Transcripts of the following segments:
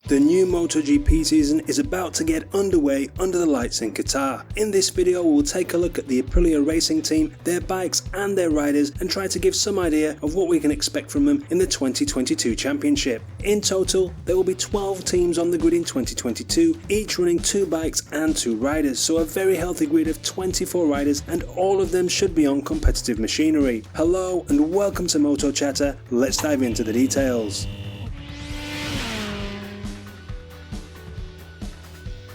The new MotoGP season is about to get underway under the lights in Qatar. In this video we'll take a look at the Aprilia Racing team, their bikes and their riders, and try to give some idea of what we can expect from them in the 2022 championship. In total there will be 12 teams on the grid in 2022, each running 2 bikes and 2 riders, so a very healthy grid of 24 riders, and all of them should be on competitive machinery. Hello and welcome to Moto Chatter. Let's dive into the details.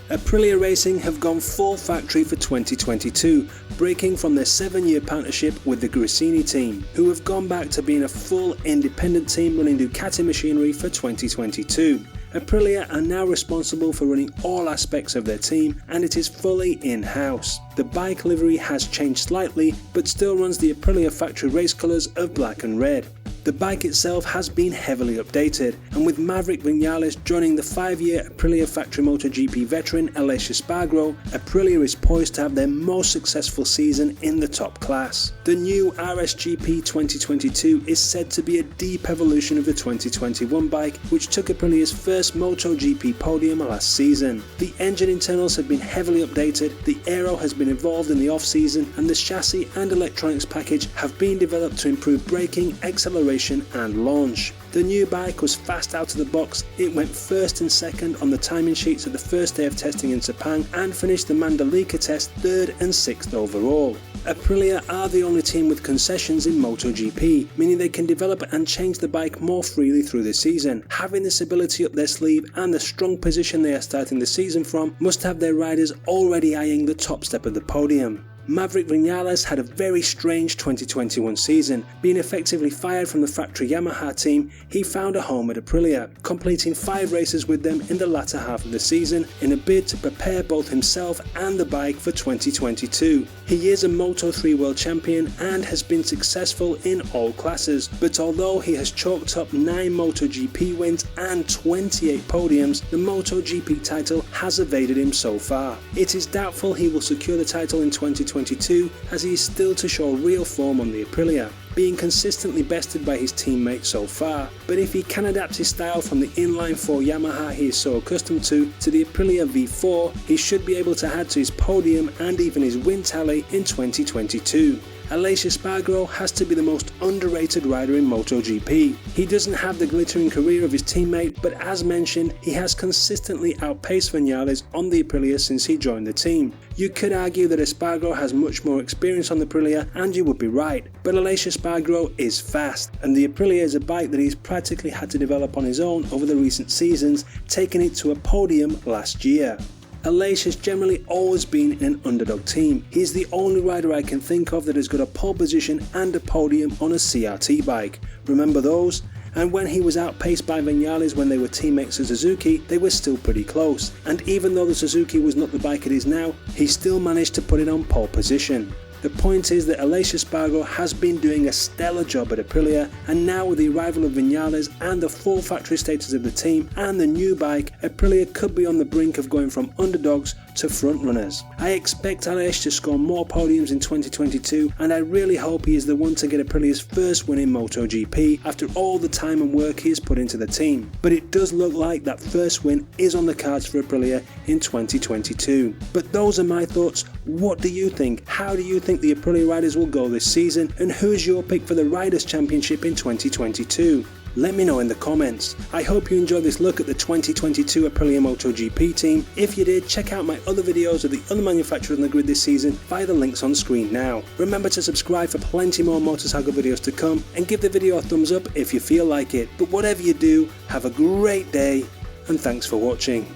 Aprilia Racing have gone full factory for 2022, breaking from their 7-year partnership with the Gresini team, who have gone back to being a full independent team running Ducati machinery for 2022. Aprilia are now responsible for running all aspects of their team, and it is fully in-house. The bike livery has changed slightly, but still runs the Aprilia factory race colours of black and red. The bike itself has been heavily updated, and with Maverick Vinales joining the 5-year Aprilia factory MotoGP veteran Aleix Espargaro, Aprilia is poised to have their most successful season in the top class. The new RSGP 2022 is said to be a deep evolution of the 2021 bike, which took Aprilia's first MotoGP podium last season. The engine internals have been heavily updated, the aero has been evolved in the off-season, and the chassis and electronics package have been developed to improve braking, acceleration and launch. The new bike was fast out of the box. It went first and second on the timing sheets at the first day of testing in Sepang and finished the Mandalika test 3rd and 6th overall. Aprilia are the only team with concessions in MotoGP, meaning they can develop and change the bike more freely through the season. Having this ability up their sleeve and the strong position they are starting the season from must have their riders already eyeing the top step of the podium. Maverick Vinales had a very strange 2021 season. Being effectively fired from the factory Yamaha team, he found a home at Aprilia, completing 5 races with them in the latter half of the season in a bid to prepare both himself and the bike for 2022. He is a Moto3 world champion and has been successful in all classes, but although he has chalked up 9 MotoGP wins and 28 podiums, the MotoGP title has evaded him so far. It is doubtful he will secure the title in 2022 as he is still to show real form on the Aprilia, being consistently bested by his teammates so far, but if he can adapt his style from the inline 4 Yamaha he is so accustomed to the Aprilia V4, he should be able to add to his podium and even his win tally in 2022. Aleix Espargaro has to be the most underrated rider in MotoGP. He doesn't have the glittering career of his teammate, but as mentioned, he has consistently outpaced Vinales on the Aprilia since he joined the team. You could argue that Espargaro has much more experience on the Aprilia, and you would be right, but Aleix Espargaro is fast, and the Aprilia is a bike that he's practically had to develop on his own over the recent seasons, taking it to a podium last year. Aleix has generally always been in an underdog team. He is the only rider I can think of that has got a pole position and a podium on a CRT bike. Remember those? And when he was outpaced by Vinales when they were teammates at Suzuki, they were still pretty close. And even though the Suzuki was not the bike it is now, he still managed to put it on pole position. The point is that Aleix Espargaro has been doing a stellar job at Aprilia, and now with the arrival of Vinales and the full factory status of the team and the new bike, Aprilia could be on the brink of going from underdogs to frontrunners. I expect Aleix to score more podiums in 2022, and I really hope he is the one to get Aprilia's first win in MotoGP after all the time and work he has put into the team. But it does look like that first win is on the cards for Aprilia in 2022. But those are my thoughts. What do you think? How do you think the Aprilia riders will go this season, and who's your pick for the Riders' Championship in 2022? Let me know in the comments. I hope you enjoyed this look at the 2022 Aprilia MotoGP team. If you did, check out my other videos of the other manufacturers on the grid this season via the links on screen now. Remember to subscribe for plenty more motorcycle videos to come, and give the video a thumbs up if you feel like it. But whatever you do, have a great day, and thanks for watching.